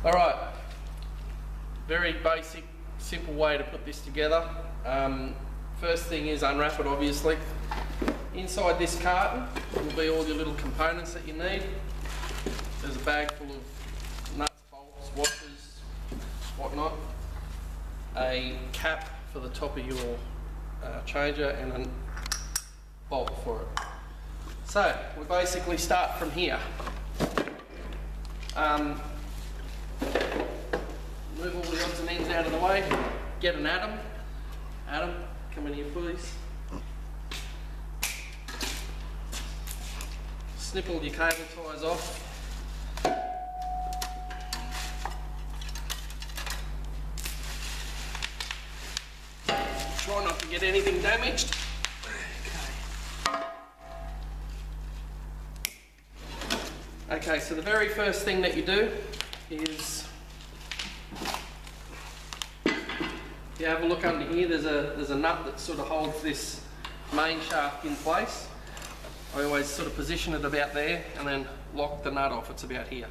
Alright, very basic, simple way to put this together. First thing is unwrap it, obviously. Inside this carton will be all your little components that you need. There's a bag full of nuts, bolts, washers, whatnot. A cap for the top of your changer and a bolt for it. So we basically start from here. Move all the odds and ends out of the way. Get an Adam. Adam, come in here please. Snip all your cable ties off. Try not to get anything damaged. Okay, so the very first thing that you do is, if you have a look under here, there's a nut that sort of holds this main shaft in place. I always sort of position it about there and then lock the nut off. It's about here.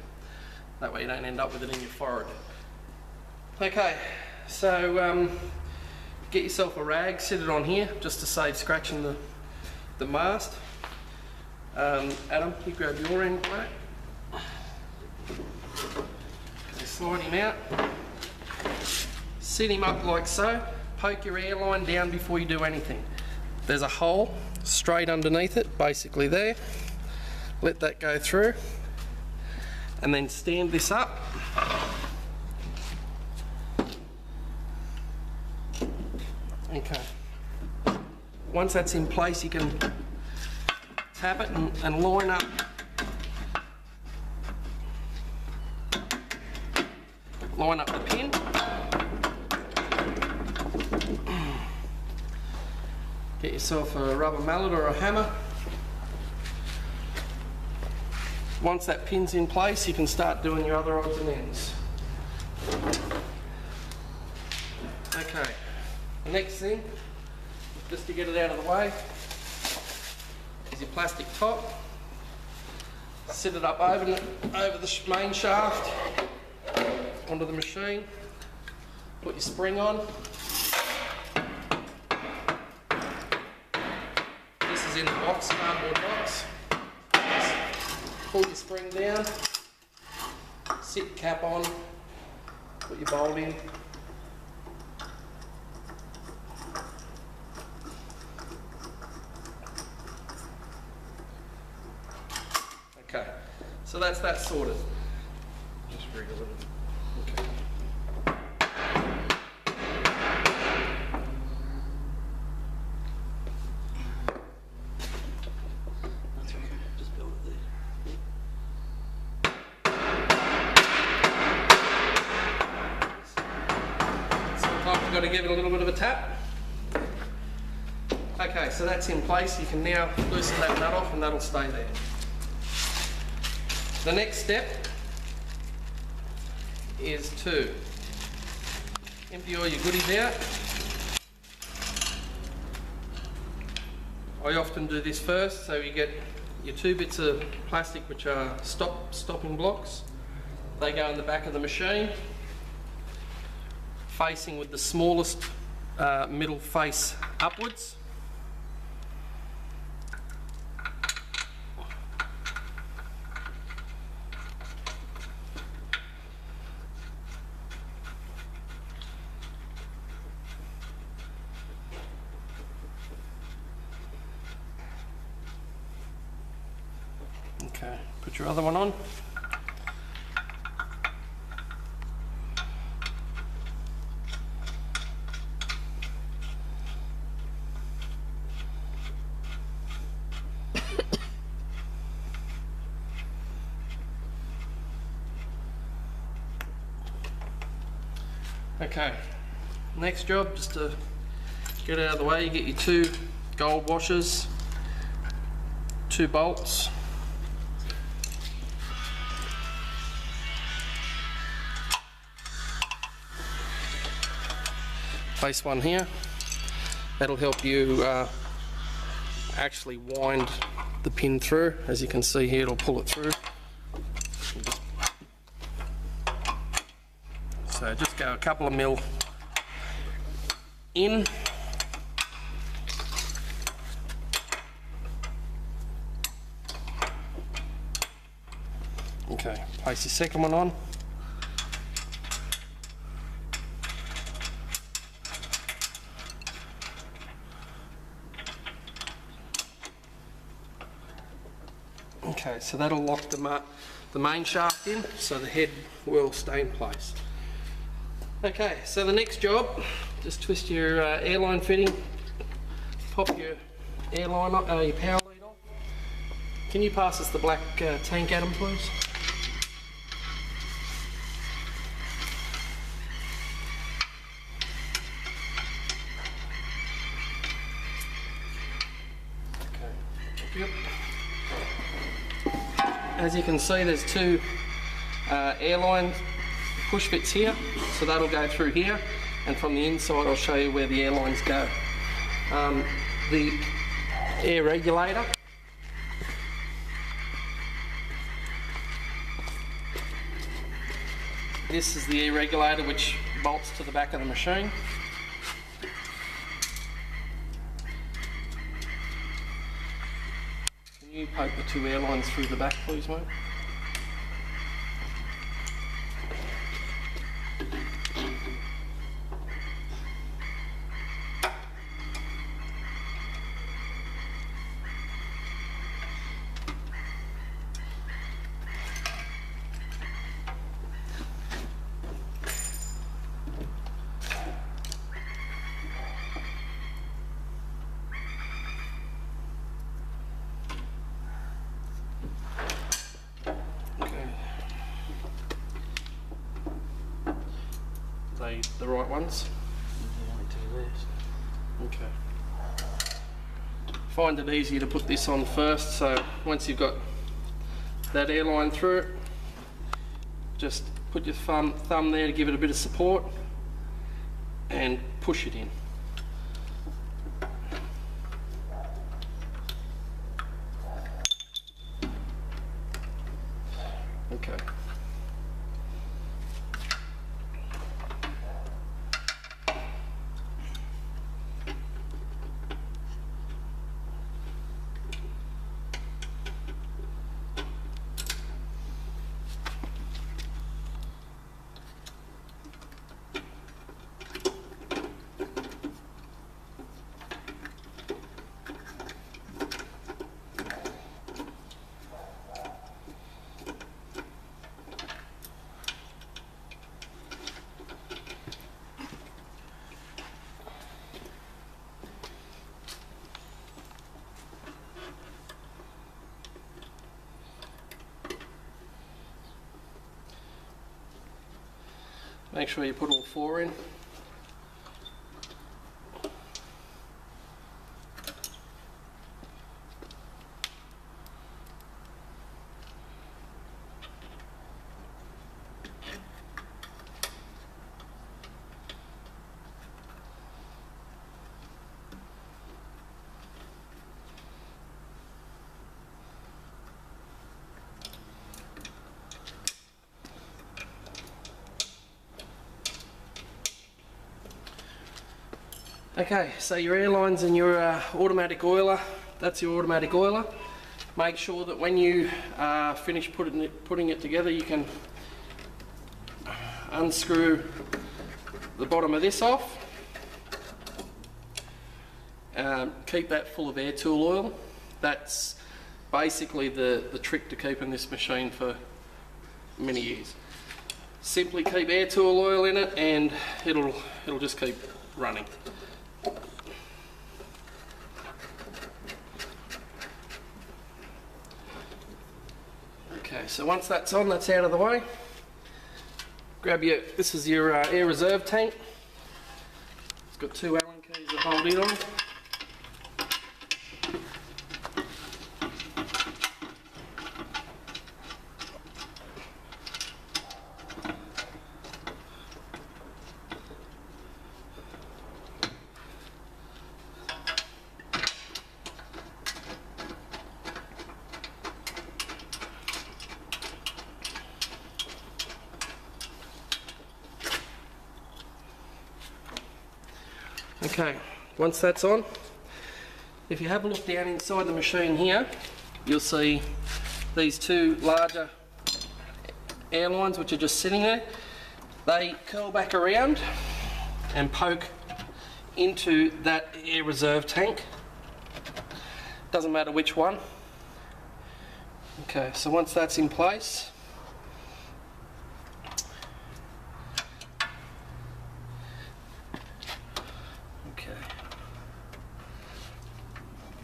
That way you don't end up with it in your forehead. Okay, so get yourself a rag, sit it on here just to save scratching the mast. Adam, you grab your end, mate. Slide him out. Sit him up like so. Poke your airline down before you do anything. There's a hole straight underneath it, basically there. Let that go through. And then stand this up. Okay. Once that's in place, you can tap it and line up. Line up the pin. Get yourself a rubber mallet or a hammer. Once that pin's in place, you can start doing your other odds and ends. Okay, the next thing, just to get it out of the way, is your plastic top. Sit it up over the main shaft, onto the machine, put your spring on. This is in the box, cardboard box. Pull your spring down, sit your cap on, put your bolt in. Okay, so that's that sorted. Just rig a little bit. Okay. That's okay. Just build it there. Sometimes you've got to give it a little bit of a tap. Okay, so that's in place. You can now loosen that nut off and that'll stay there. The next step is to empty all your goodies out. I often do this first, so you get your 2 bits of plastic which are stopping blocks. They go in the back of the machine, facing with the smallest middle face upwards. Okay, put your other one on. Okay, next job, just to get it out of the way, you get your 2 gold washers, 2 bolts. Place one here. That'll help you actually wind the pin through. As you can see here, it'll pull it through. So just go a couple of mil in. Okay, place your second one on. Okay, so that'll lock the main shaft in, so the head will stay in place. Okay, so the next job, just twist your airline fitting, pop your airline, your power lead on. Can you pass us the black tank, Adam, please? Okay. Yep. As you can see, there's two airline push bits here, so that'll go through here, and from the inside I'll show you where the airlines go. The air regulator, this is the air regulator which bolts to the back of the machine. Can you poke the two airlines through the back, please, mate? The right ones? Okay. Find it easier to put this on first, so once you've got that airline through it, just put your thumb there to give it a bit of support and push it in. Okay. Make sure you put all four in. Okay, so your airlines and your automatic oiler, that's your automatic oiler. Make sure that when you finish putting it together, you can unscrew the bottom of this off. Keep that full of air tool oil. That's basically the trick to keeping this machine for many years. Simply keep air tool oil in it and it'll just keep running. Okay, so once that's on, that's out of the way. Grab your, this is your air reserve tank. It's got two Allen keys that hold it on. Okay, once that's on, if you have a look down inside the machine here, you'll see these two larger air lines which are just sitting there. They curl back around and poke into that air reserve tank. Doesn't matter which one. Okay, so once that's in place,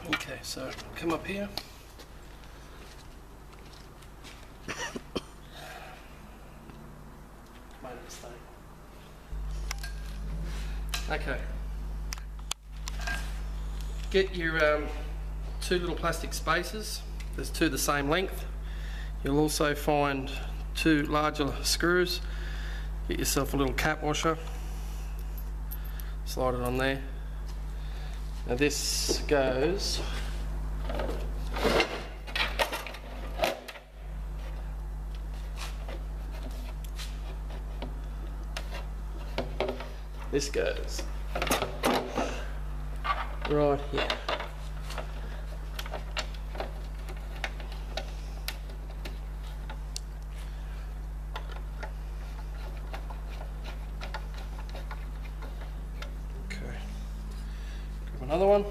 okay, so come up here. Made a mistake. Okay. Get your two little plastic spacers. There's two the same length. You'll also find two larger screws. Get yourself a little cap washer. Slide it on there. Now this goes right here. Okay. Grab another one.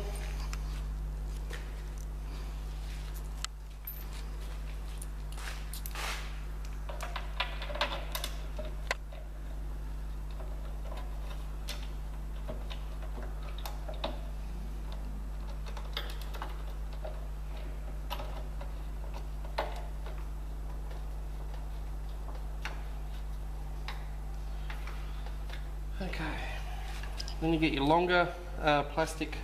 Okay, then you get your longer plastic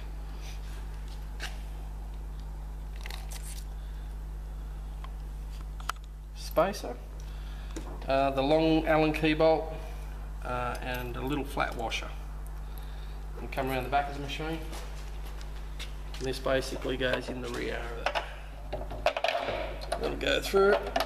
spacer, the long Allen key bolt, and a little flat washer. And come around the back of the machine. And this basically goes in the rear of it. Then go through it.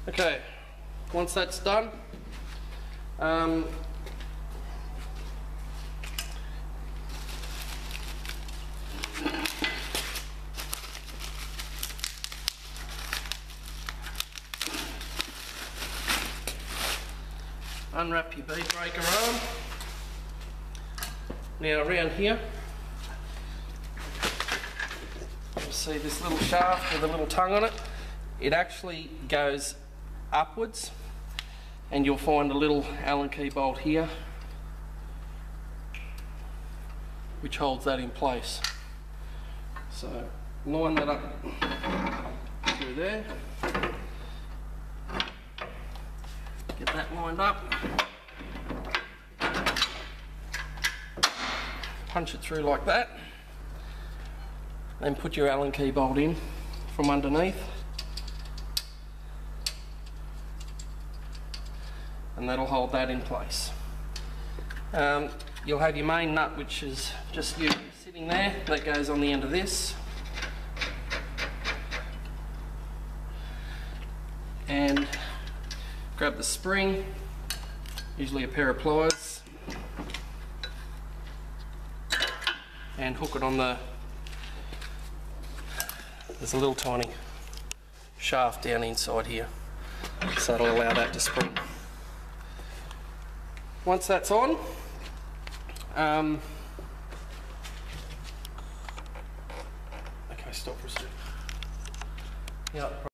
Okay, once that's done, unwrap your bead breaker arm. Now around here, you'll see this little shaft with a little tongue on it. It actually goes upwards, and you'll find a little Allen key bolt here which holds that in place. So line that up through there, get that lined up, punch it through like that, then put your Allen key bolt in from underneath. And that'll hold that in place. You'll have your main nut, which is just you sitting there, that goes on the end of this. And grab the spring, usually a pair of pliers, and hook it on the, there's a little tiny shaft down inside here, so that'll allow that to spring. Once that's on, okay, stop for a second. Yeah.